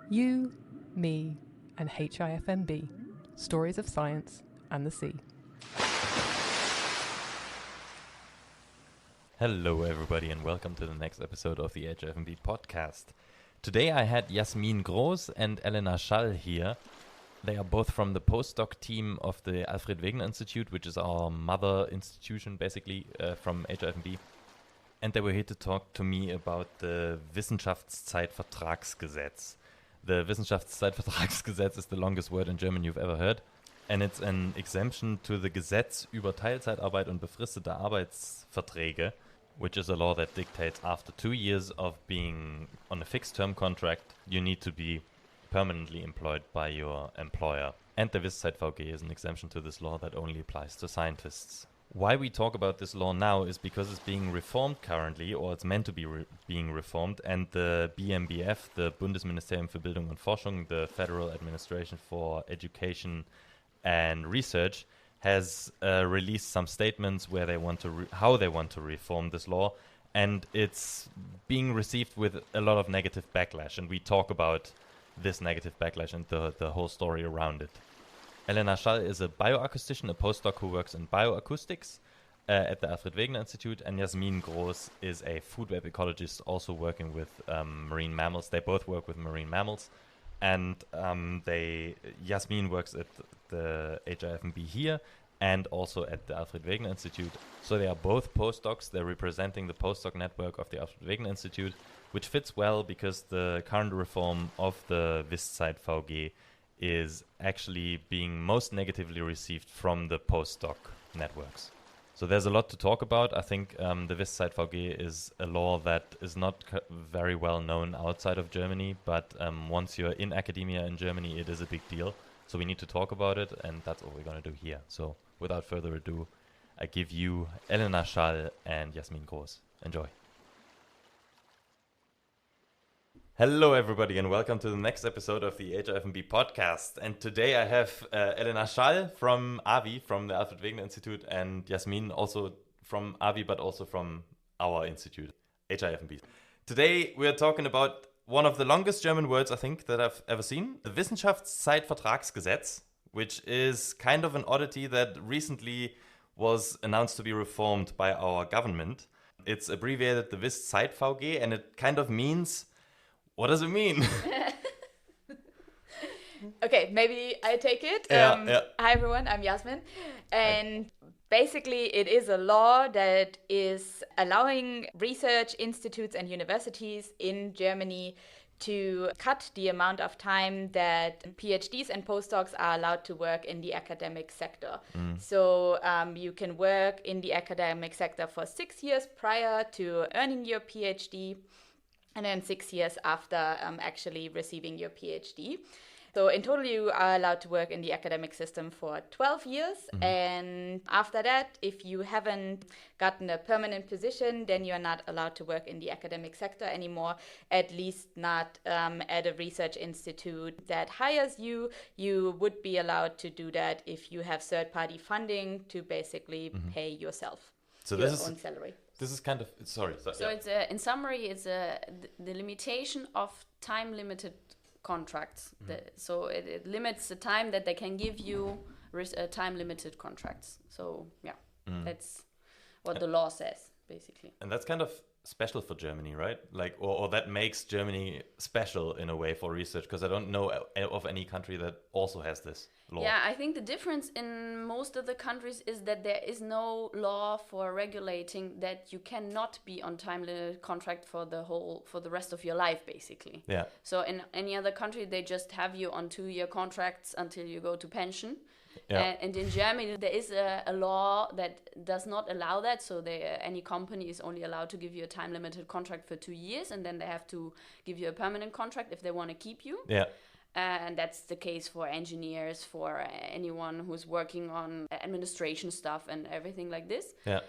You, me, and HIFMB. Stories of Science and the Sea. Hello everybody and welcome to the next episode of the HIFMB podcast. Today I had Jasmin Groß and Elena Schall here. They are both from the Postdoc-Team of the Alfred Wegener Institute, which is our mother institution basically from HIFMB. And they were here to talk to me about the Wissenschaftszeitvertragsgesetz. The Wissenschaftszeitvertragsgesetz is the longest word in German you've ever heard. And it's an exemption to the Gesetz über Teilzeitarbeit und befristete Arbeitsverträge, which is a law that dictates after 2 years of being on a fixed-term contract, you need to be permanently employed by your employer. And the WissZeitVG is an exemption to this law that only applies to scientists. Why we talk about this law now is because it's being reformed currently, or it's meant to be being reformed, and the BMBF, the Bundesministerium für Bildung und Forschung, the Federal Administration for Education and Research, has released some statements where they want to how they want to reform this law, and it's being received with a lot of negative backlash, and we talk about this negative backlash and the whole story around it. Elena Schall is a bioacoustician, a postdoc who works in bioacoustics at the Alfred Wegener Institute, and Jasmin Groß is a food web ecologist also working with marine mammals. They both work with marine mammals, and Jasmin works at the HIFMB here and also at the Alfred Wegener Institute. So they are both postdocs. They're representing the postdoc network of the Alfred Wegener Institute, which fits well because the current reform of the WissZeitVG is actually being most negatively received from the postdoc networks. So there's a lot to talk about. I think the WissZeitVG is a law that is not very well known outside of Germany, but once you're in academia in Germany, it is a big deal. So we need to talk about it, and that's what we're going to do here. So without further ado, I give you Elena Schall and Jasmin Groß. Enjoy. Hello, everybody, and welcome to the next episode of the HIFMB podcast. And today I have Elena Schall from AWI, from the Alfred Wegener Institute, and Jasmin also from AWI, but also from our institute, HIFMB. Today we are talking about one of the longest German words, I think, that I've ever seen, the Wissenschaftszeitvertragsgesetz, which is kind of an oddity that recently was announced to be reformed by our government. It's abbreviated the WissZeitVG, and it kind of means... What does it mean? Okay, maybe I take it. Yeah. Hi everyone, I'm Jasmin. And basically it is a law that is allowing research institutes and universities in Germany to cut the amount of time that PhDs and postdocs are allowed to work in the academic sector. So you can work in the academic sector for 6 years prior to earning your PhD, and then 6 years after actually receiving your PhD. So in total, you are allowed to work in the academic system for 12 years. And after that, if you haven't gotten a permanent position, then you're not allowed to work in the academic sector anymore, at least not at a research institute that hires you. You would be allowed to do that if you have third-party funding to basically pay yourself your own salary. This is kind of sorry. So it's in summary, it's the limitation of time-limited contracts. So it limits the time that they can give you time-limited contracts. So that's what the law says basically. And that's kind of special for Germany, right? Like, or that makes Germany special in a way for research, because I don't know of any country that also has this law. Yeah, I think the difference in most of the countries is that there is no law for regulating that you cannot be on time-limited contract for the rest of your life, basically. Yeah. So in any other country, they just have you on 2-year contracts until you go to pension. Yeah. And in Germany, there is a law that does not allow that. So any company is only allowed to give you a time-limited contract for 2 years, and then they have to give you a permanent contract if they want to keep you. Yeah. And that's the case for engineers, for anyone who's working on administration stuff and everything like this. Yeah.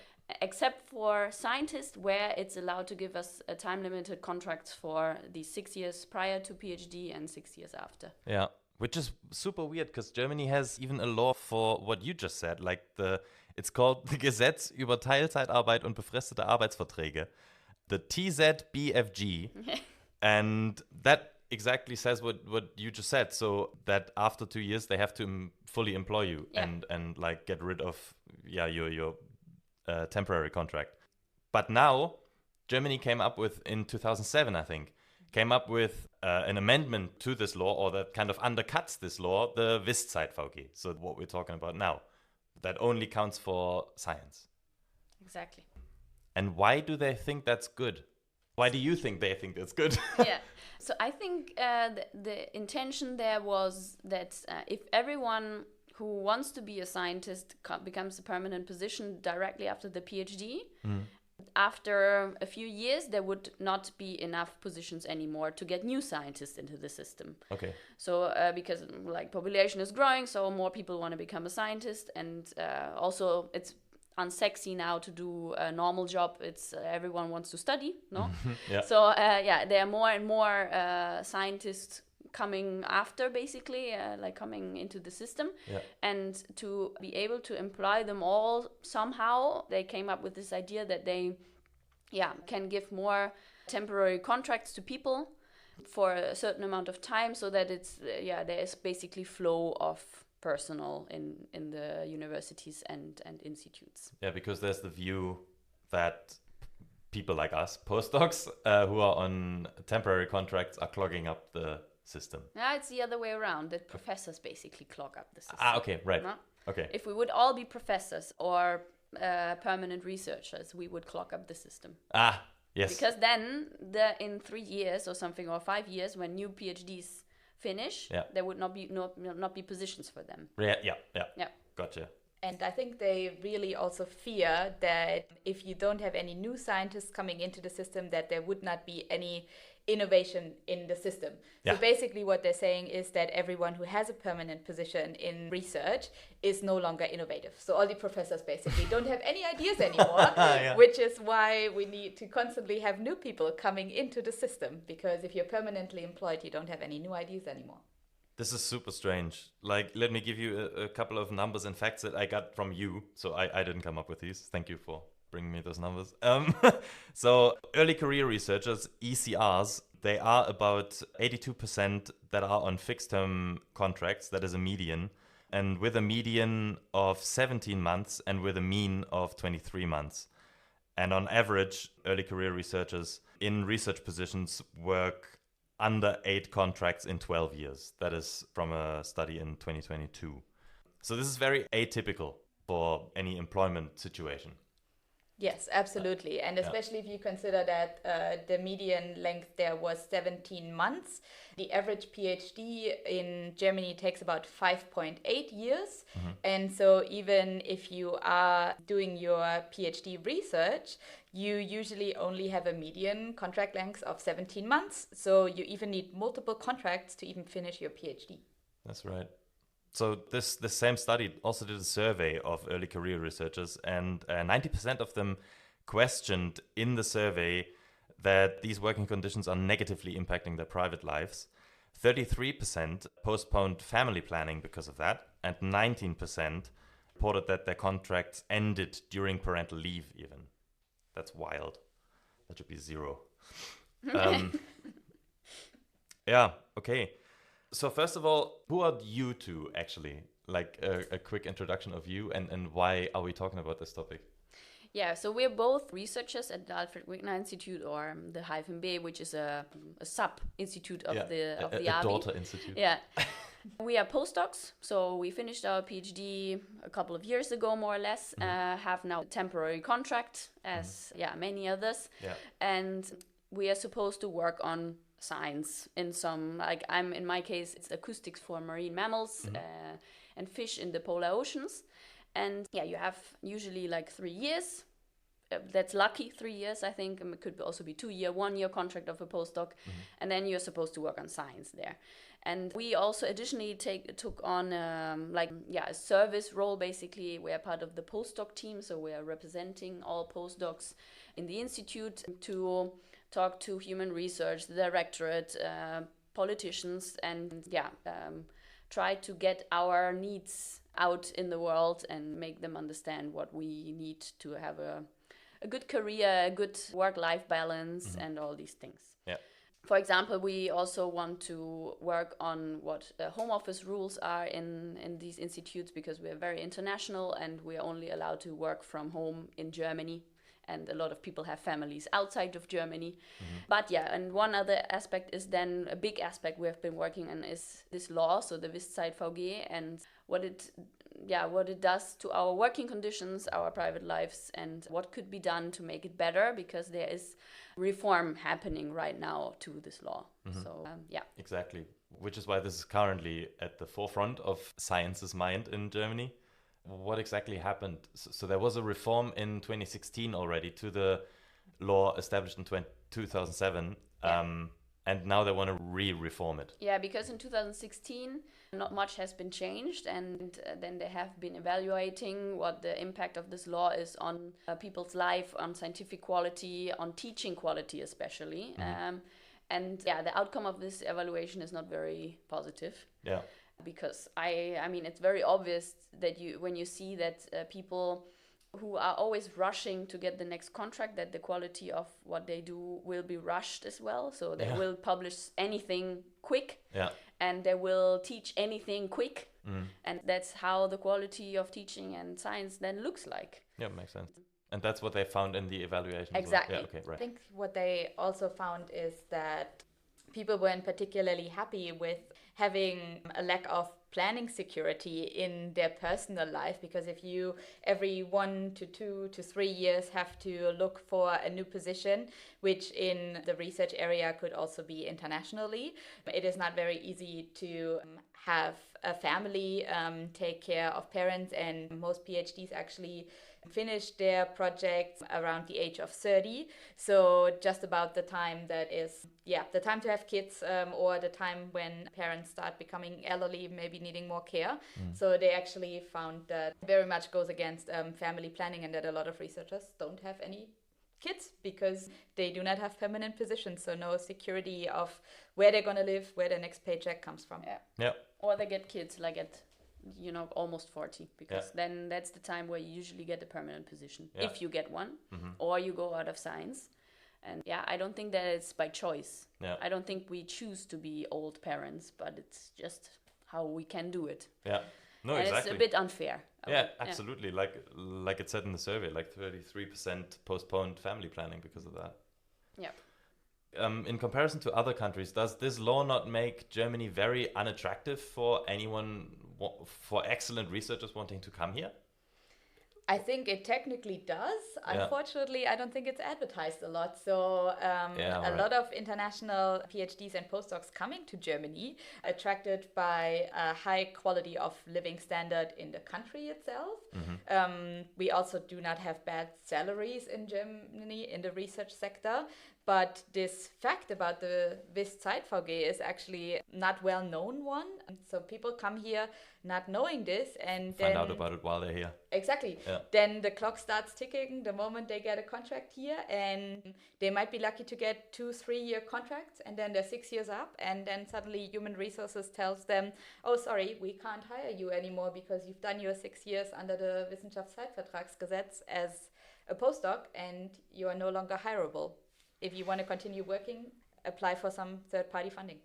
Except for scientists, where it's allowed to give us a time-limited contracts for the 6 years prior to PhD and 6 years after. Yeah. Which is super weird, because Germany has even a law for what you just said. Like it's called the Gesetz über Teilzeitarbeit und befristete Arbeitsverträge, the TZBFG. And that exactly says what you just said. So that after 2 years, they have to fully employ you and like get rid of your temporary contract. But now Germany came up with, in 2007, I think, came up with an amendment to this law, or that kind of undercuts this law, the WissZeitVG. So what we're talking about now, that only counts for science. Exactly. And why do they think that's good? Why do you think they think that's good? Yeah. So I think the intention there was that if everyone who wants to be a scientist becomes a permanent position directly after the PhD, after a few years, there would not be enough positions anymore to get new scientists into the system. Okay. So because like population is growing, so more people want to become a scientist, and also it's unsexy now to do a normal job. It's everyone wants to study, no? Yeah. So there are more and more scientists coming after, basically, like coming into the system. Yeah. And to be able to employ them all somehow, they came up with this idea that they can give more temporary contracts to people for a certain amount of time, so that it's there is basically flow of personnel in the universities and institutes. Yeah, because there's the view that people like us, postdocs, who are on temporary contracts, are clogging up the system. Yeah, it's the other way around, that professors basically clog up the system. Okay, right. No? Okay. If we would all be professors or permanent researchers, we would clog up the system. Yes. Because then, in 3 years or something, or 5 years, when new PhDs finish, there would not be positions for them. Yeah. Gotcha. And I think they really also fear that if you don't have any new scientists coming into the system, that there would not be any innovation in the system. Yeah. So basically what they're saying is that everyone who has a permanent position in research is no longer innovative. So all the professors basically don't have any ideas anymore, which is why we need to constantly have new people coming into the system, because if you're permanently employed, you don't have any new ideas anymore. This is super strange. Like, let me give you a couple of numbers and facts that I got from you. So I didn't come up with these. Thank you for bringing me those numbers. So early career researchers, ECRs, they are about 82% that are on fixed term contracts. That is a median. And with a median of 17 months and with a mean of 23 months. And on average, early career researchers in research positions work under 8 contracts in 12 years. That is from a study in 2022. So this is very atypical for any employment situation. Yes, absolutely. And especially if you consider that the median length there was 17 months. The average PhD in Germany takes about 5.8 years. And so even if you are doing your PhD research, you usually only have a median contract length of 17 months. So you even need multiple contracts to even finish your PhD. That's right. So the same study also did a survey of early career researchers, and 90% of them questioned in the survey that these working conditions are negatively impacting their private lives. 33% postponed family planning because of that, and 19% reported that their contracts ended during parental leave even. That's wild. That should be 0. Yeah, okay. So first of all, who are you two actually? Like a quick introduction of you, and why are we talking about this topic? Yeah, so we're both researchers at the Alfred Wegener Institute, or the HFMB, which is a sub-institute of the a daughter institute. Yeah. We are postdocs, so we finished our PhD a couple of years ago, more or less, have now a temporary contract, as many others. Yeah. And we are supposed to work on science in some, like in my case, it's acoustics for marine mammals and fish in the polar oceans. And you have usually like 3 years. That's lucky, 3 years, I think. It could also be 2 year, 1 year contract of a postdoc. And then you're supposed to work on science there. And we also additionally took on a service role, basically. We're part of the Postdoc-Team, so we are representing all postdocs in the institute to talk to human research, the directorate, politicians, and try to get our needs out in the world and make them understand what we need to have a good career, a good work-life balance, and all these things. Yeah. For example, we also want to work on what home office rules are in these institutes, because we are very international and we are only allowed to work from home in Germany. And a lot of people have families outside of Germany. But yeah, and one other aspect is then, a big aspect we have been working on is this law, so the WissZeitVG, and what it does to our working conditions, our private lives, and what could be done to make it better, because there is reform happening right now to this law. So yeah. Exactly. Which is why this is currently at the forefront of science's mind in Germany. What exactly happened? So there was a reform in 2016 already to the law established in 2007. And now they want to re-reform it. Yeah, because in 2016, not much has been changed, and then they have been evaluating what the impact of this law is on people's life, on scientific quality, on teaching quality especially. And yeah, the outcome of this evaluation is not very positive. Yeah. Because I mean, it's very obvious that when you see that people who are always rushing to get the next contract, that the quality of what they do will be rushed as well. So they will publish anything quick, and they will teach anything quick, and that's how the quality of teaching and science then looks like. Yeah, makes sense. And that's what they found in the evaluation. Exactly. Yeah, okay, right. I think what they also found is that people weren't particularly happy with having a lack of planning security in their personal life, because if you every 1 to 2 to 3 years have to look for a new position, which in the research area could also be internationally, it is not very easy to have a family, take care of parents, and most PhDs actually finish their projects around the age of 30. So just about the time that is, the time to have kids, or the time when parents start becoming elderly, maybe needing more care. So they actually found that very much goes against family planning, and that a lot of researchers don't have any kids because they do not have permanent positions. So no security of where they're going to live, where their next paycheck comes from. Yeah. Or they get kids like at almost 40, because then that's the time where you usually get a permanent position, if you get one, or you go out of science. And I don't think that it's by choice. I don't think we choose to be old parents, but it's just how we can do it. No, and exactly. It's a bit unfair. Absolutely. Like it said in the survey, like 33% postponed family planning because of that. In comparison to other countries, does this law not make Germany very unattractive for anyone, for excellent researchers wanting to come here? I think it technically does. Unfortunately, I don't think it's advertised a lot. So a lot of international PhDs and postdocs coming to Germany, attracted by a high quality of living standard in the country itself. We also do not have bad salaries in Germany in the research sector. But this fact about the WissZeitVG is actually not well known one. So people come here not knowing this and find out about it while they're here. Exactly. Then the clock starts ticking the moment they get a contract here, and they might be lucky to get 2-3 year contracts, and then they're 6 years up, and then suddenly human resources tells them, oh, sorry, we can't hire you anymore because you've done your 6 years under the Wissenschaftszeitvertragsgesetz as a postdoc, and you are no longer hireable. If you want to continue working, apply for some third-party funding.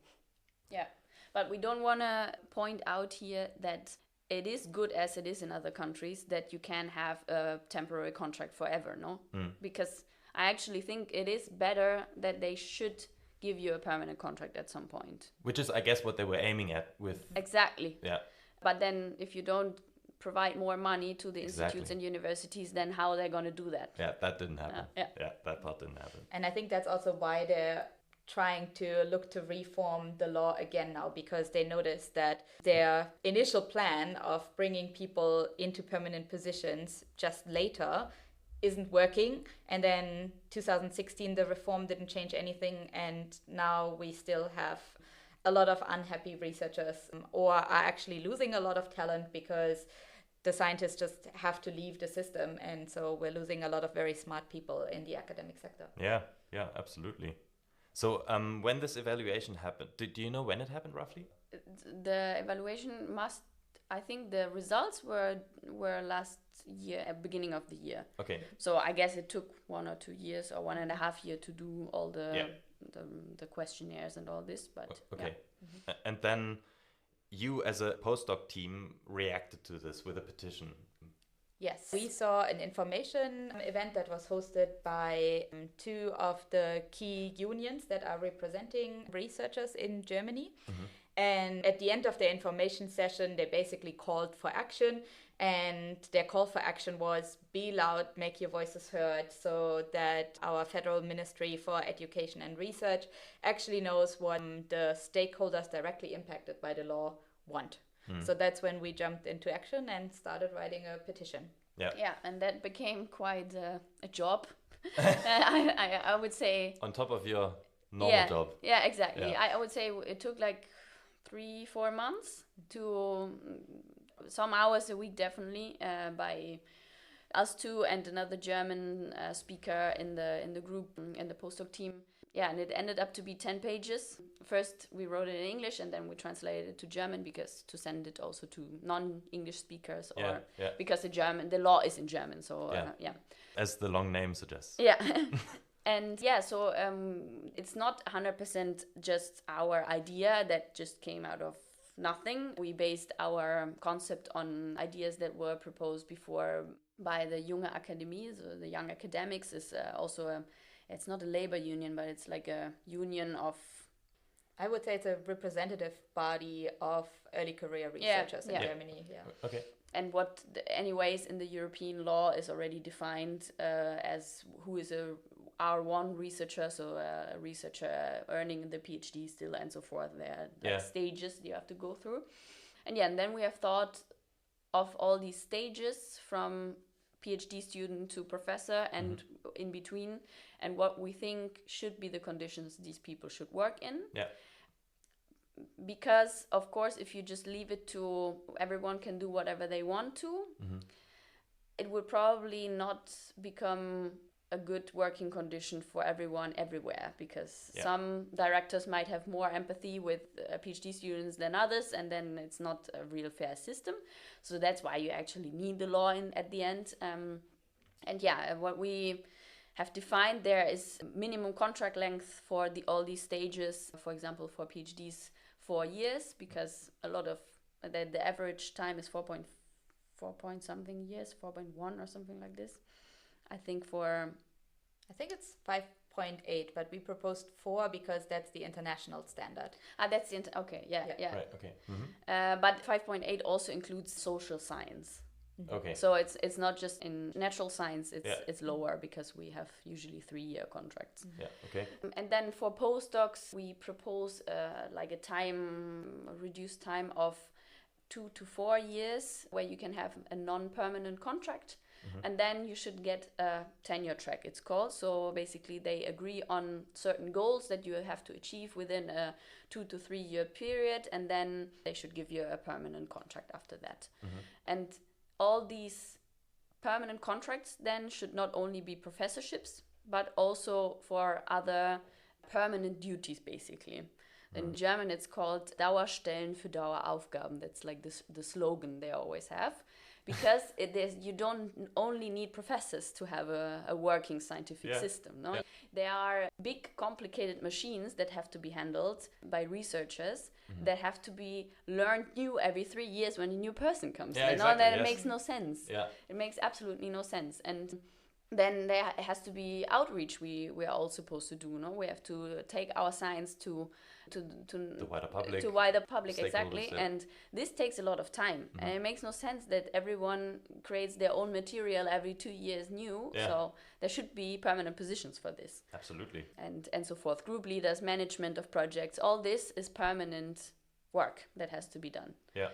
Yeah, but we don't want to point out here that it is good as it is in other countries that you can have a temporary contract forever, no? Because I actually think it is better that they should give you a permanent contract at some point. Which is, I guess, what they were aiming at with... Exactly. Yeah. But then if you don't provide more money to the institutes and universities, then how are they going to do that? Yeah, that didn't happen. That part didn't happen. And I think that's also why they're trying to look to reform the law again now, because they noticed that their initial plan of bringing people into permanent positions just later isn't working. And then 2016, the reform didn't change anything. And now we still have a lot of unhappy researchers, or are actually losing a lot of talent because the scientists just have to leave the system. And so we're losing a lot of very smart people in the academic sector. Yeah, absolutely. So when this evaluation happened, do you know when it happened roughly? The evaluation I think the results were last year, at beginning of the year. Okay. So I guess it took 1 or 2 years or 1.5 years to do all the the questionnaires and all this. But okay. And then you as a postdoc team reacted to this with a petition. Yes, we saw an information event that was hosted by two of the key unions that are representing researchers in Germany. And at the end of the information session, they basically called for action. And their call for action was be loud, make your voices heard, so that our Federal Ministry for Education and Research actually knows what the stakeholders directly impacted by the law want. So that's when we jumped into action and started writing a petition. Yeah, and that became quite a job. I would say. On top of your normal job. Yeah, exactly. Yeah. I would say it took like 3-4 months to some hours a week, definitely, by us two and another German speaker in the group, in the Postdoc-Team. Yeah, and it ended up to be 10 pages. First, we wrote it in English, and then we translated it to German because to send it also to non-English speakers, or because the law is in German. So as the long name suggests. Yeah. And so it's not 100% just our idea that just came out of nothing. We based our concept on ideas that were proposed before by the Junge Akademie. So the Young Academics is also it's not a labor union, but it's like a union of... I would say it's a representative body of early career researchers in Germany. Yeah. Okay. And what, anyways, in the European law is already defined as who is a R1 researcher, so a researcher earning the PhD still and so forth. There are stages you have to go through. And then we have thought of all these stages from PhD student to professor and in between, and what we think should be the conditions these people should work in. Yeah. Because, of course, if you just leave it to everyone can do whatever they want to, it would probably not become a good working condition for everyone everywhere, because some directors might have more empathy with PhD students than others, and then it's not a real fair system. So that's why you actually need the law at the end. What we have defined there is minimum contract length for all these stages. For example, for PhDs, 4 years, because a lot of the average time is 4 point something years, 4.1 or something like this. I think it's 5.8, but we proposed 4 because that's the international standard. That's the okay, yeah. Right, okay. But 5.8 also includes social science. Okay. So it's not just in natural science, it's lower because we have usually 3-year contracts. Yeah, okay. And then for postdocs, we propose like a reduced time of 2 to 4 years where you can have a non-permanent contract. And then you should get a tenure track, it's called. So basically they agree on certain goals that you have to achieve within a 2 to 3 year period, and then they should give you a permanent contract after that. And all these permanent contracts then should not only be professorships, but also for other permanent duties, basically. In German, it's called Dauerstellen für Daueraufgaben. That's like the slogan they always have. Because you don't only need professors to have a working scientific system. No? There are big, complicated machines that have to be handled by researchers that have to be learned new every 3 years when a new person comes. It makes no sense. Yeah. It makes absolutely no sense. And then there has to be outreach we are all supposed to do. No, we have to take our science to the wider public. To wider public, exactly. Yeah. And this takes a lot of time. And it makes no sense that everyone creates their own material every 2 years new. Yeah. So there should be permanent positions for this. Absolutely. And so forth. Group leaders, management of projects, all this is permanent work that has to be done. Yeah.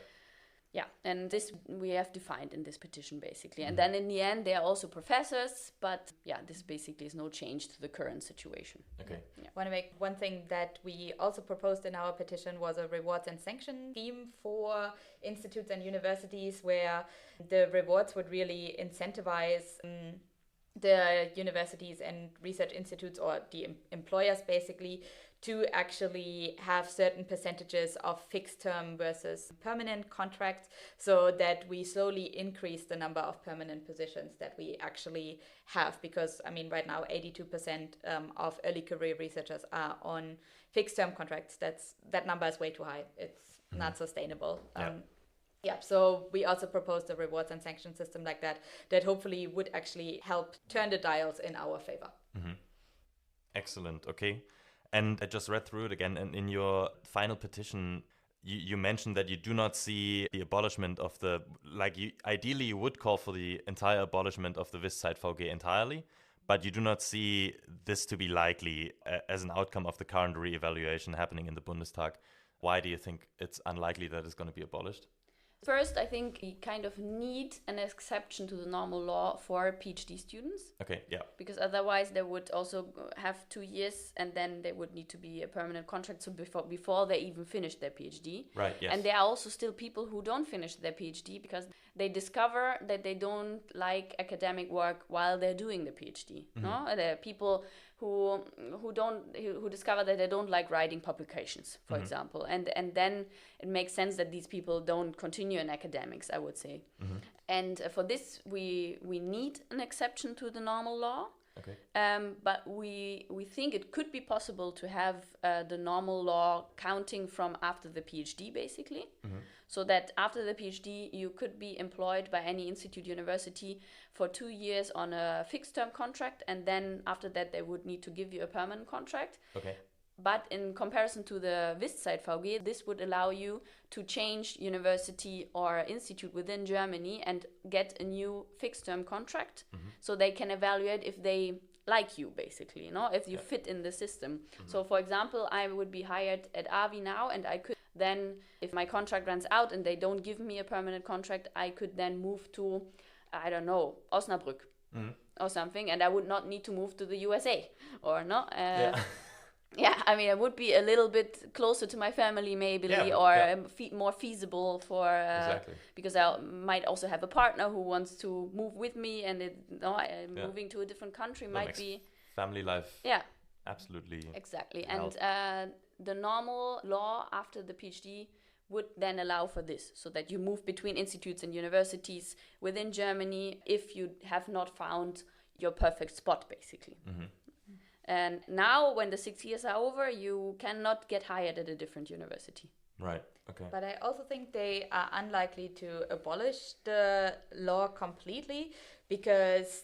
Yeah, and this we have defined in this petition, basically. And then in the end, they are also professors, but this basically is no change to the current situation. Okay. Yeah. I want to make one thing that we also proposed in our petition was a rewards and sanction scheme for institutes and universities, where the rewards would really incentivize the universities and research institutes, or the employers basically, to actually have certain percentages of fixed term versus permanent contracts, so that we slowly increase the number of permanent positions that we actually have. Because, I mean, right now 82% of early career researchers are on fixed term contracts. That number is way too high. It's not sustainable. So we also proposed a rewards and sanction system like that hopefully would actually help turn the dials in our favor. Excellent. Okay. And I just read through it again, and in your final petition, you mentioned that you do not see the abolishment of the, ideally you would call for the entire abolishment of the WissZeitVG entirely, but you do not see this to be likely as an outcome of the current re-evaluation happening in the Bundestag. Why do you think it's unlikely that it's going to be abolished? First, I think we kind of need an exception to the normal law for PhD students. Okay, yeah. Because otherwise they would also have 2 years and then they would need to be a permanent contract so before they even finish their PhD. Right, yes. And there are also still people who don't finish their PhD because they discover that they don't like academic work while they're doing the PhD. No? There are people who discover that they don't like writing publications, for example, and then it makes sense that these people don't continue in academics, I would say. And for this we need an exception to the normal law. Okay. But we think it could be possible to have the normal law counting from after the PhD, basically. So that after the PhD, you could be employed by any institute university for 2 years on a fixed term contract. And then after that, they would need to give you a permanent contract. Okay. But in comparison to the WissZeitVG, this would allow you to change university or institute within Germany and get a new fixed term contract. So they can evaluate if they like you, basically, if you fit in the system. So for example, I would be hired at AVI now, and I could then, if my contract runs out and they don't give me a permanent contract, I could then move to, I don't know, Osnabrück or something, and I would not need to move to the USA or no. Yeah, I mean, it would be a little bit closer to my family, maybe, more feasible for exactly. Because I might also have a partner who wants to move with me, and moving to a different country might be family life. Yeah, absolutely. Exactly, and the normal law after the PhD would then allow for this, so that you move between institutes and universities within Germany if you have not found your perfect spot, basically. And now, when the 6 years are over, you cannot get hired at a different university. Right, okay. But I also think they are unlikely to abolish the law completely, because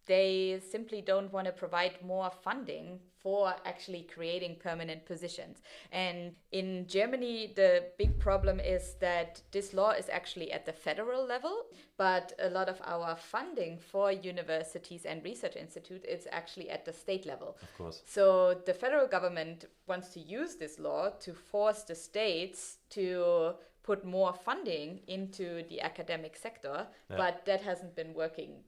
they simply don't want to provide more funding for actually creating permanent positions. And in Germany, the big problem is that this law is actually at the federal level, but a lot of our funding for universities and research institutes is actually at the state level. Of course. So the federal government wants to use this law to force the states to put more funding into the academic sector, but that hasn't been working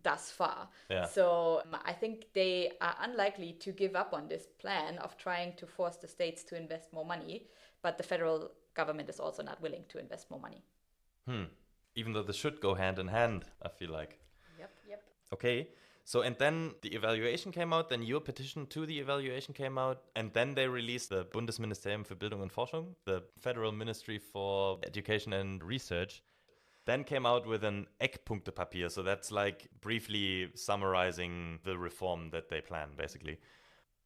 thus far. So I think they are unlikely to give up on this plan of trying to force the states to invest more money, but the federal government is also not willing to invest more money. Even though this should go hand in hand, I feel like. Yep. Okay. So, and then the evaluation came out, then your petition to the evaluation came out, and then they released the Bundesministerium für Bildung und Forschung, the Federal Ministry for Education and Research, then came out with an Eckpunktepapier. So that's like briefly summarizing the reform that they plan, basically.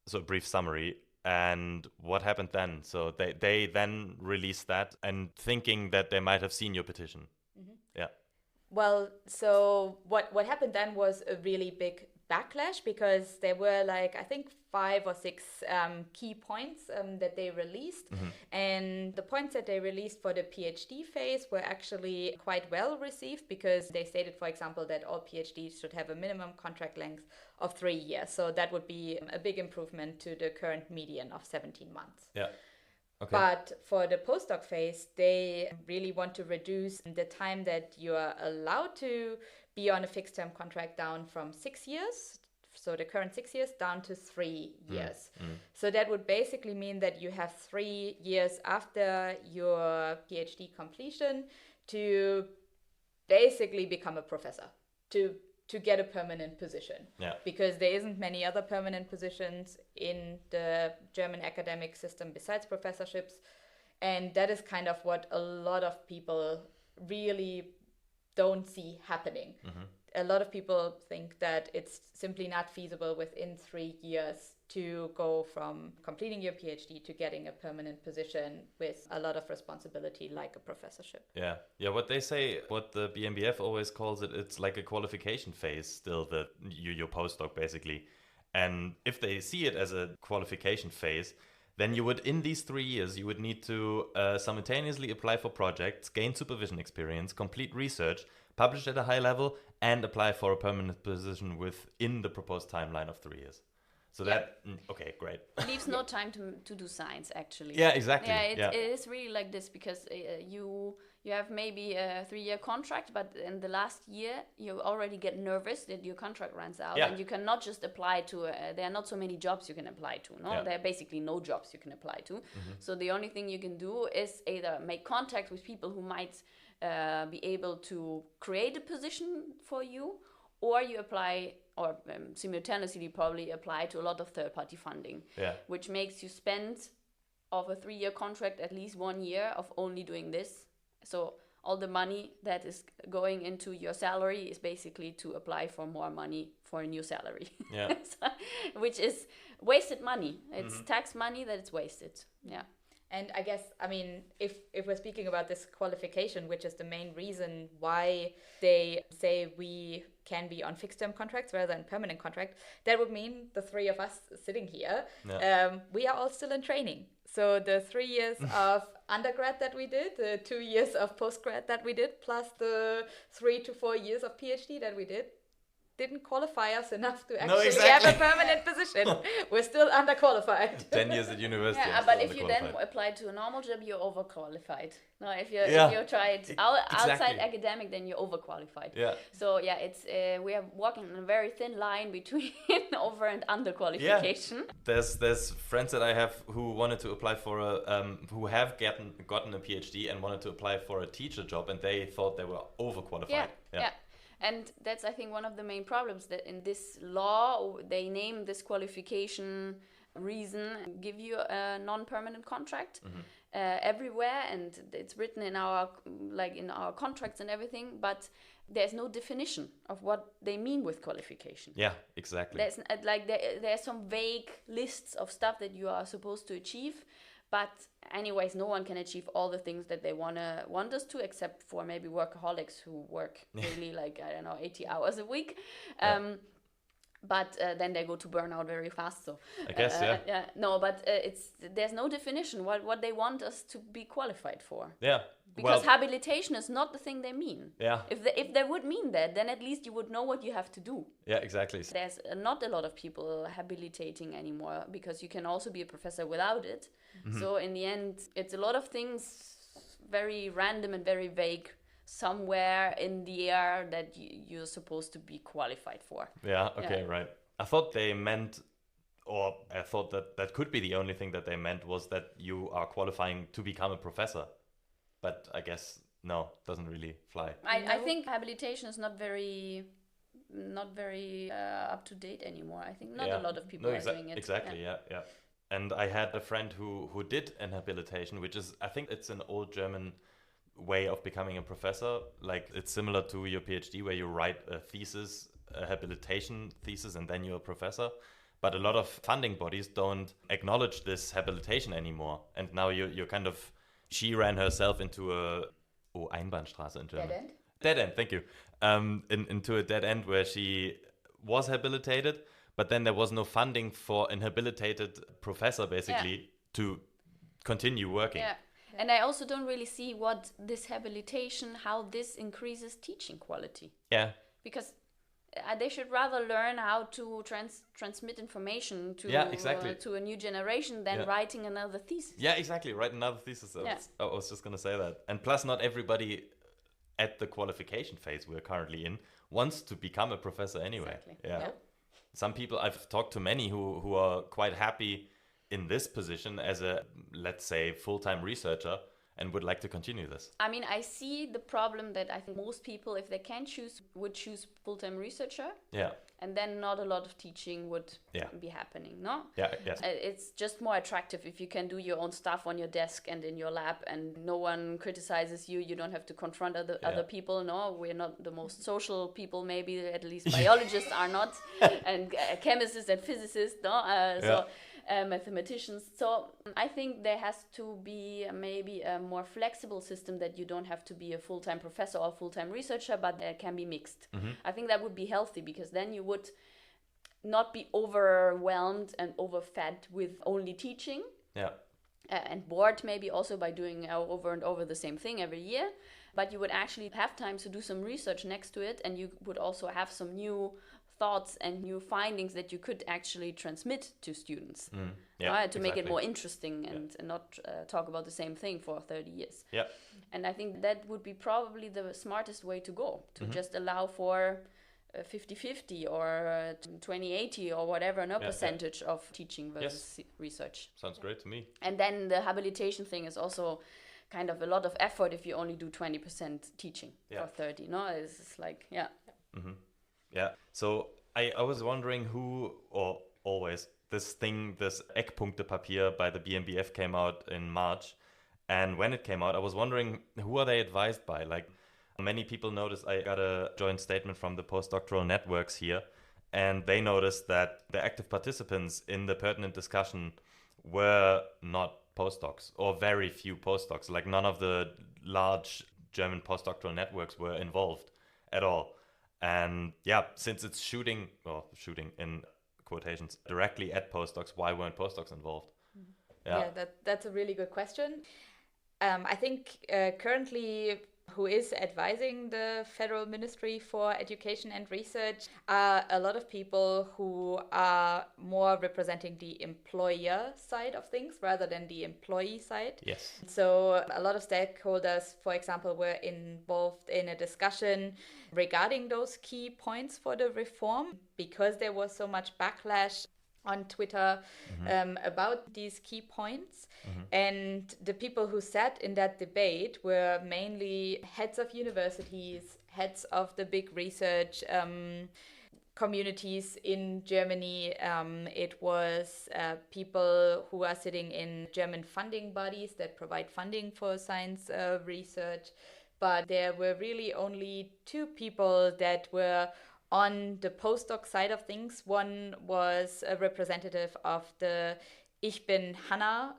So a brief summary. And what happened then? So they then released that, and thinking that they might have seen your petition. Yeah. Well, so what happened then was a really big backlash, because there were I think 5 or 6 key points that they released. And the points that they released for the PhD phase were actually quite well received, because they stated, for example, that all PhDs should have a minimum contract length of 3 years. So that would be a big improvement to the current median of 17 months. Yeah. Okay. But for the postdoc phase, they really want to reduce the time that you are allowed to be on a fixed term contract down from 6 years, so the current 6 years, down to 3 years. So that would basically mean that you have 3 years after your PhD completion to basically become a professor, to to get a permanent position. Yeah. Because there isn't many other permanent positions in the German academic system besides professorships. And that is kind of what a lot of people really don't see happening. A lot of people think that it's simply not feasible within 3 years to go from completing your PhD to getting a permanent position with a lot of responsibility like a professorship. Yeah. What they say, what the BMBF always calls it, it's like a qualification phase still, your postdoc basically. And if they see it as a qualification phase, then you would, in these 3 years, you would need to simultaneously apply for projects, gain supervision experience, complete research, publish at a high level, and apply for a permanent position within the proposed timeline of 3 years. So okay, great. Leaves no time to do science, actually. Yeah, exactly. Yeah, it is really like this, because you have maybe a 3-year contract, but in the last year you already get nervous that your contract runs out, and you cannot just apply to. There are not so many jobs you can apply to. There are basically no jobs you can apply to. So the only thing you can do is either make contact with people who might be able to create a position for you, or you apply, or simultaneously probably apply to a lot of third-party funding, which makes you spend of a 3-year contract at least 1 year of only doing this. So all the money that is going into your salary is basically to apply for more money for a new salary, which is wasted money. It's tax money that it's wasted. Yeah. And I guess, I mean, if we're speaking about this qualification, which is the main reason why they say we can be on fixed-term contracts rather than permanent contract, that would mean the 3 of us sitting here, we are all still in training. So the 3 years of undergrad that we did, the 2 years of postgrad that we did, plus the 3 to 4 years of PhD that we didn't qualify us enough to actually have a permanent position. We're still underqualified. 10 years at university. Yeah, but if you then apply to a normal job, you're overqualified. No, if you try it outside academic, then you're overqualified. Yeah. So it's we are walking on a very thin line between over and under qualification. Yeah. There's friends that I have who wanted to apply for who have gotten a PhD and wanted to apply for a teacher job, and they thought they were overqualified. Yeah. And that's, I think, one of the main problems, that in this law, they name this qualification reason, give you a non-permanent contract everywhere, and it's written in our contracts and everything, but there's no definition of what they mean with qualification. Yeah, exactly. There's some vague lists of stuff that you are supposed to achieve, but anyways, no one can achieve all the things that they want us to, except for maybe workaholics who work really 80 hours a week. But then they go to burnout very fast. So I guess, there's no definition what they want us to be qualified for. Yeah. Because habilitation is not the thing they mean. Yeah. If they would mean that, then at least you would know what you have to do. Yeah, exactly. There's not a lot of people habilitating anymore, because you can also be a professor without it. So in the end, it's a lot of things very random and very vague somewhere in the air that you're supposed to be qualified for. Yeah, okay, right. I thought they meant, or I thought that could be the only thing that they meant, was that you are qualifying to become a professor. But I guess, no, doesn't really fly. I think habilitation is not very up to date anymore. I think not a lot of people are doing it. Exactly, yeah. And I had a friend who did an habilitation, which is, I think it's an old German way of becoming a professor. Like, it's similar to your PhD, where you write a thesis, a habilitation thesis, and then you're a professor. But a lot of funding bodies don't acknowledge this habilitation anymore. And now you're kind of... She ran herself into a Einbahnstraße in German. Dead end? Dead end, thank you. Into a dead end where she was habilitated, but then there was no funding for an habilitated professor, basically, to continue working. Yeah, and I also don't really see what this habilitation, how this increases teaching quality. Yeah. Because they should rather learn how to transmit information to a new generation than writing another thesis. Yeah, exactly. Write another thesis. I was just going to say that. And plus, not everybody at the qualification phase we're currently in wants to become a professor anyway. Exactly. Yeah. Some people, I've talked to many who are quite happy in this position as a, let's say, full-time researcher, and would like to continue this. I mean, I see the problem that I think most people, if they can choose, would choose full-time researcher. Yeah. And then not a lot of teaching would be happening, no? Yeah, yes. It's just more attractive if you can do your own stuff on your desk and in your lab and no one criticizes you. You don't have to confront other people, no? We're not the most social people, maybe, at least biologists are not, and chemists and physicists, no? Mathematicians. So I think there has to be maybe a more flexible system that you don't have to be a full-time professor or full-time researcher, but it can be mixed. I think that would be healthy, because then you would not be overwhelmed and overfed with only teaching. Yeah. And bored maybe also by doing over and over the same thing every year. But you would actually have time to do some research next to it, and you would also have some new thoughts and new findings that you could actually transmit to students to make it more interesting and not talk about the same thing for 30 years. Yeah. And I think that would be probably the smartest way to go, to just allow for 50-50 or 20-80 or whatever, percentage of teaching versus research. Sounds great to me. And then the habilitation thing is also kind of a lot of effort if you only do 20% teaching for 30, no? It's like, Yeah, so I was wondering this Eckpunktepapier by the BMBF came out in March. And when it came out, I was wondering, who are they advised by? Like, many people noticed, I got a joint statement from the postdoctoral networks here, and they noticed that the active participants in the pertinent discussion were not postdocs, or very few postdocs. Like, none of the large German postdoctoral networks were involved at all. And since it's shooting in quotations directly at postdocs, why weren't postdocs involved? That's a really good question. I think currently who is advising the Federal Ministry for Education and Research are a lot of people who are more representing the employer side of things rather than the employee side. Yes. So a lot of stakeholders, for example, were involved in a discussion regarding those key points for the reform, because there was so much backlash on Twitter about these key points. And the people who sat in that debate were mainly heads of universities, heads of the big research communities in Germany. It was people who are sitting in German funding bodies that provide funding for science research. But there were really only two people that were on the postdoc side of things. One was a representative of the Ich bin Hanna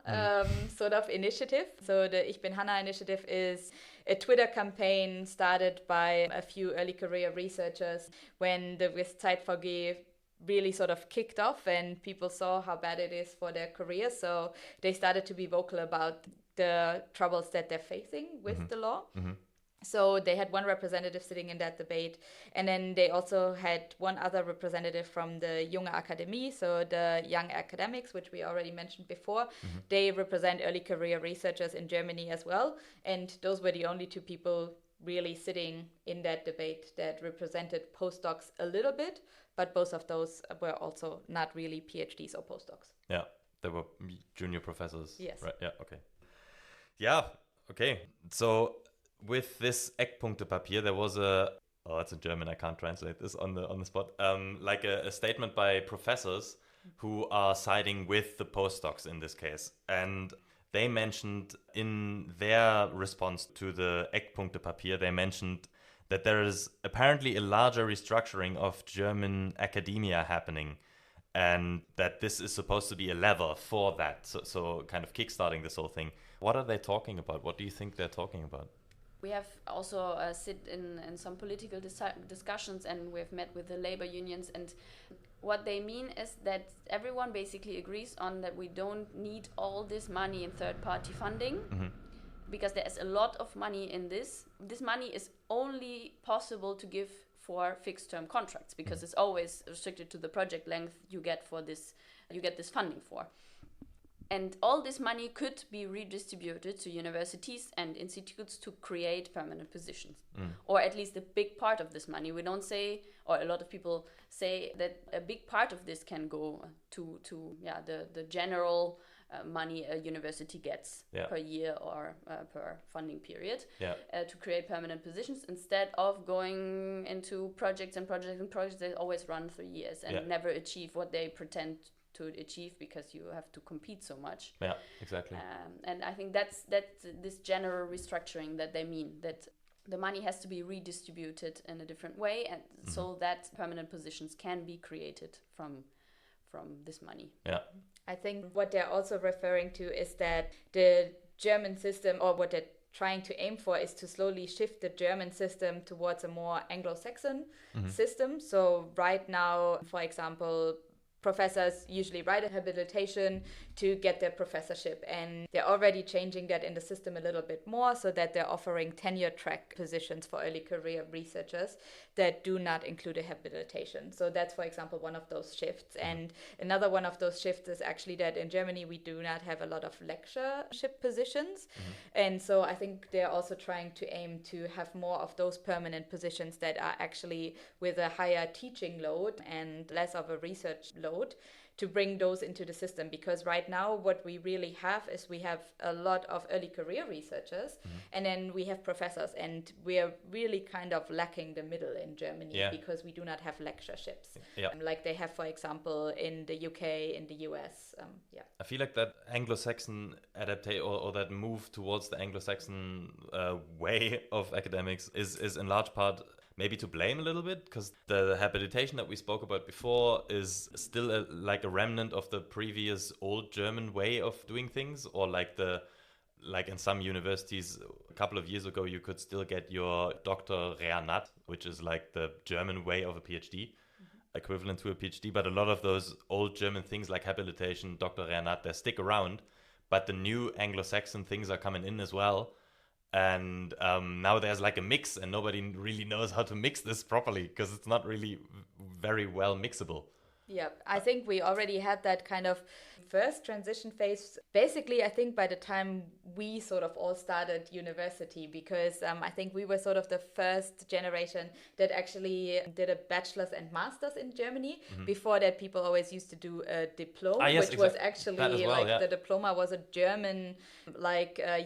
sort of initiative. So the Ich bin Hanna initiative is a Twitter campaign started by a few early career researchers when the WissZeitVG really sort of kicked off and people saw how bad it is for their career. So they started to be vocal about the troubles that they're facing with the law. So they had one representative sitting in that debate. And then they also had one other representative from the Junge Akademie, so the young academics, which we already mentioned before. They represent early career researchers in Germany as well. And those were the only two people really sitting in that debate that represented postdocs a little bit. But both of those were also not really PhDs or postdocs. Yeah, they were junior professors. Yes. Right. Yeah, okay. Yeah, okay. So with this Eckpunktepapier, there was it's in German, I can't translate this on the spot, like a statement by professors who are siding with the postdocs in this case. And they mentioned in their response to the Eckpunktepapier, they mentioned that there is apparently a larger restructuring of German academia happening, and that this is supposed to be a lever for that, so kind of kickstarting this whole thing. What are they talking about? What do you think they're talking about? We have also sit in some political discussions, and we've met with the labor unions, and what they mean is that everyone basically agrees on that we don't need all this money in third-party funding, because there's a lot of money in this. This money is only possible to give for fixed-term contracts, because it's always restricted to the project length you get for this. You get this funding for. And all this money could be redistributed to universities and institutes to create permanent positions, or at least a big part of this money. We don't say, or a lot of people say that a big part of this can go to the general money a university gets Yeah. per year or per funding period Yeah. to create permanent positions, instead of going into projects and projects and projects that always run for years and Yeah. never achieve what they pretend to achieve, because you have to compete so much. Yeah, exactly. And I think that's this general restructuring that they mean, that the money has to be redistributed in a different way, and so that permanent positions can be created from this money. Yeah. I think what they're also referring to is that the German system, or what they're trying to aim for, is to slowly shift the German system towards a more Anglo-Saxon system. So right now, for example, professors usually write a habilitation to get their professorship, and they're already changing that in the system a little bit more, so that they're offering tenure track positions for early career researchers that do not include a habilitation. So that's, for example, one of those shifts. And another one of those shifts is actually that in Germany we do not have a lot of lectureship positions, and so I think they're also trying to aim to have more of those permanent positions that are actually with a higher teaching load and less of a research load, to bring those into the system. Because right now what we really have is we have a lot of early career researchers, and then we have professors, and we are really kind of lacking the middle in Germany, because we do not have lectureships like they have, for example, in the UK, in the US. I feel like that Anglo-Saxon adaptation, or that move towards the Anglo-Saxon way of academics is in large part maybe to blame a little bit, because the habilitation that we spoke about before is still like a remnant of the previous old German way of doing things, or like in some universities a couple of years ago you could still get your Dr. Reanat, which is like the German way of a PhD, equivalent to a PhD, but a lot of those old German things like habilitation, Dr. Reanat, they stick around, but the new Anglo-Saxon things are coming in as well. And now there's like a mix, and nobody really knows how to mix this properly, because it's not really very well mixable. Yeah, I think we already had that kind of first transition phase. Basically, I think by the time we sort of all started university, because I think we were sort of the first generation that actually did a bachelor's and master's in Germany. Before that, people always used to do a diploma, which was actually the diploma was a German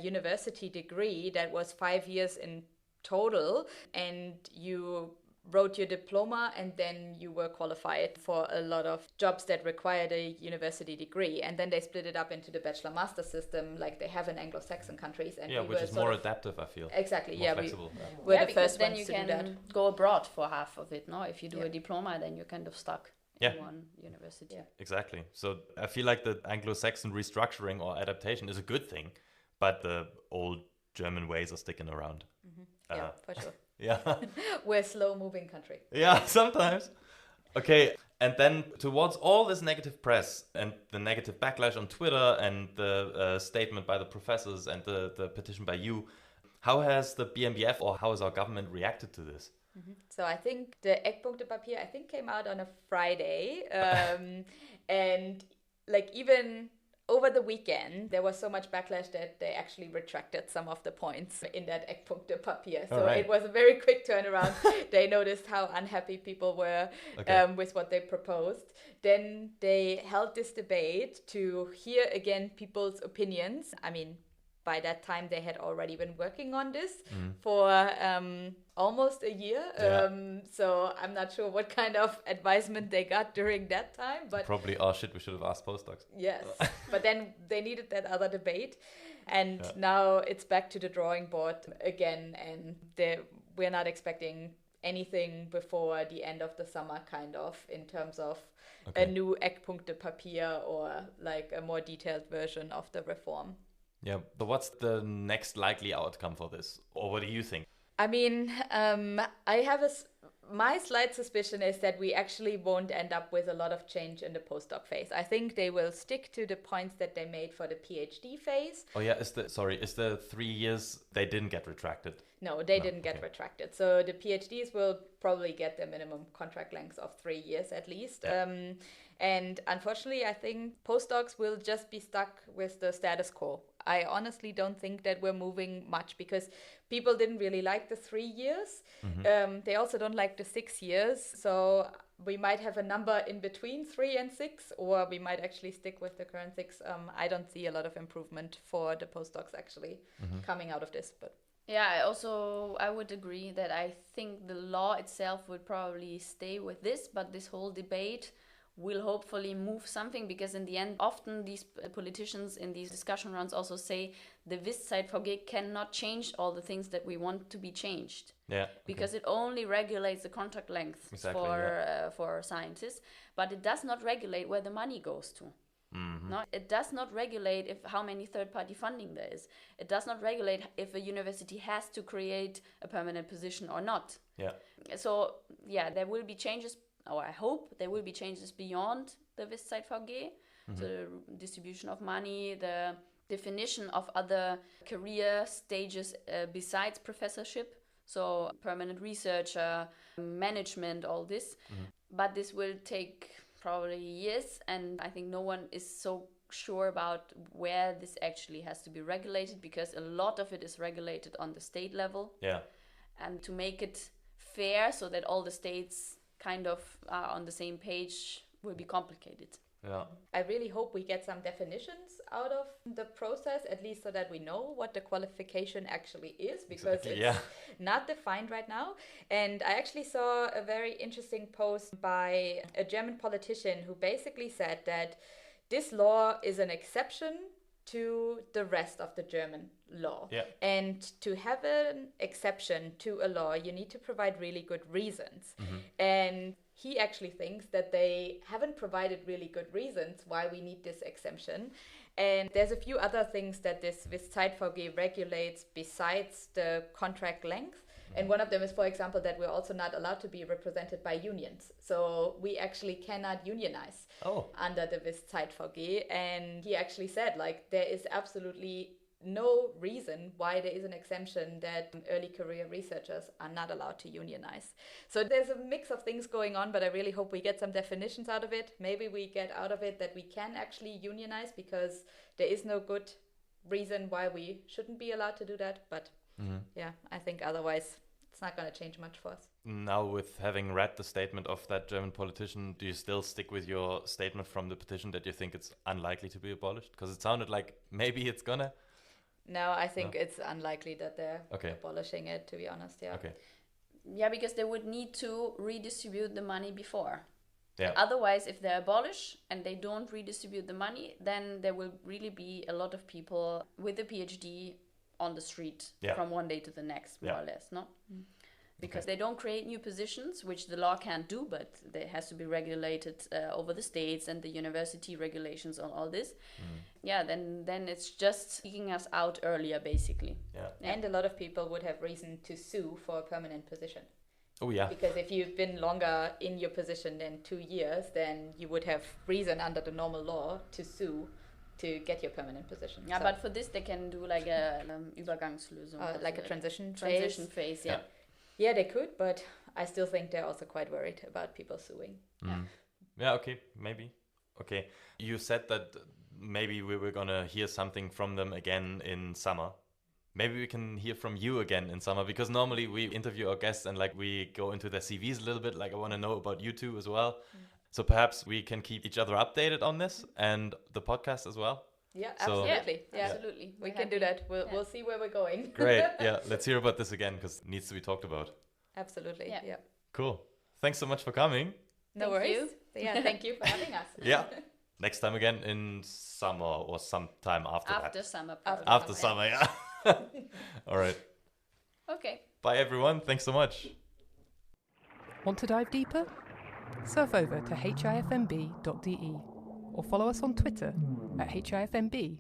university degree that was 5 years in total, and you wrote your diploma and then you were qualified for a lot of jobs that required a university degree. And then they split it up into the bachelor-master system like they have in Anglo-Saxon countries. And which is more adaptive, I feel. Exactly, more flexible. We're the first then ones you to do that. can go abroad for half of it, no? If you do a diploma, then you're kind of stuck in one university. Yeah. Exactly. So I feel like the Anglo-Saxon restructuring or adaptation is a good thing, but the old German ways are sticking around. Yeah, for sure. Yeah. We're a slow-moving country. Yeah, sometimes. Okay, and then towards all this negative press and the negative backlash on Twitter and the statement by the professors and the petition by you, how has the BMBF or how has our government reacted to this? So I think the Eckpunktepapier came out on a Friday, and like even over the weekend, there was so much backlash that they actually retracted some of the points in that Eckpunktepapier. So it was a very quick turnaround. They noticed how unhappy people were with what they proposed. Then they held this debate to hear again people's opinions. I mean, by that time, they had already been working on this for almost a year. So I'm not sure what kind of advisement they got during that time. But probably, shit, we should have asked postdocs. Yes, but then they needed that other debate. And now it's back to the drawing board again. And we're not expecting anything before the end of the summer, kind of, in terms of a new Eckpunktepapier or like a more detailed version of the reform. Yeah, but what's the next likely outcome for this? Or what do you think? I mean, I have my slight suspicion is that we actually won't end up with a lot of change in the postdoc phase. I think they will stick to the points that they made for the PhD phase. Oh yeah, is the 3 years, they didn't get retracted? No, they didn't get retracted. So the PhDs will probably get their minimum contract length of 3 years at least. Yeah. And unfortunately, I think postdocs will just be stuck with the status quo. I honestly don't think that we're moving much because people didn't really like the 3 years. They also don't like the 6 years. So we might have a number in between 3 and 6, or we might actually stick with the current 6. I don't see a lot of improvement for the postdocs actually coming out of this. But yeah, I would agree that I think the law itself would probably stay with this, but this whole debate will hopefully move something, because in the end, often these politicians in these discussion rounds also say the WissZeitVG cannot change all the things that we want to be changed. Yeah. Because it only regulates the contract length for scientists, but it does not regulate where the money goes to. No, it does not regulate how many third-party funding there is. It does not regulate if a university has to create a permanent position or not. Yeah. So yeah, there will be changes, or I hope there will be changes beyond the WissZeitVG, the distribution of money, the definition of other career stages besides professorship, so permanent researcher, management, all this. But this will take probably years, and I think no one is so sure about where this actually has to be regulated, because a lot of it is regulated on the state level. Yeah. And to make it fair so that all the states kind of are on the same page will be complicated. Yeah. I really hope we get some definitions out of the process, at least so that we know what the qualification actually is, because it's not defined right now. And I actually saw a very interesting post by a German politician who basically said that this law is an exception to the rest of the German law. Yeah. And to have an exception to a law, you need to provide really good reasons. And he actually thinks that they haven't provided really good reasons why we need this exemption. And there's a few other things that this WissZeitVG regulates besides the contract length. And one of them is, for example, that we're also not allowed to be represented by unions. So we actually cannot unionize under the WissZeitVG. And he actually said, like, there is absolutely no reason why there is an exemption that early career researchers are not allowed to unionize. So there's a mix of things going on, but I really hope we get some definitions out of it. Maybe we get out of it that we can actually unionize, because there is no good reason why we shouldn't be allowed to do that. But yeah, I think otherwise it's not going to change much for us. Now, with having read the statement of that German politician, do you still stick with your statement from the petition that you think it's unlikely to be abolished? Because it sounded like maybe it's gonna. No, I think it's unlikely that they're abolishing it, to be honest. Yeah. Okay. Yeah, because they would need to redistribute the money before. Yeah. Otherwise, if they abolish and they don't redistribute the money, then there will really be a lot of people with a PhD on the street from one day to the next, more or less, no? Because they don't create new positions, which the law can't do, but it has to be regulated over the states and the university regulations on all this. Yeah, then it's just kicking us out earlier, basically. Yeah. And a lot of people would have reason to sue for a permanent position. Oh, yeah. Because if you've been longer in your position than 2 years, then you would have reason under the normal law to sue to get your permanent position. Yeah, but for this they can do like a Übergangslösung. Like a transition phase, yeah. Yeah, they could, but I still think they're also quite worried about people suing. Yeah, okay, maybe. Okay, you said that maybe we were going to hear something from them again in summer. Maybe we can hear from you again in summer, because normally we interview our guests and like we go into their CVs a little bit. Like I want to know about you two as well. So perhaps we can keep each other updated on this and the podcast as well. Yeah, absolutely. Absolutely. We can do that. We'll see where we're going. Great. Yeah, let's hear about this again, because it needs to be talked about. Absolutely. Yeah. Cool. Thanks so much for coming. No worries. Yeah, thank you for having us. Yeah. Next time again in summer or sometime after that. After summer, yeah. All right. Okay. Bye, everyone. Thanks so much. Want to dive deeper? Surf over to hifmb.de or follow us on Twitter at hifmb_OL.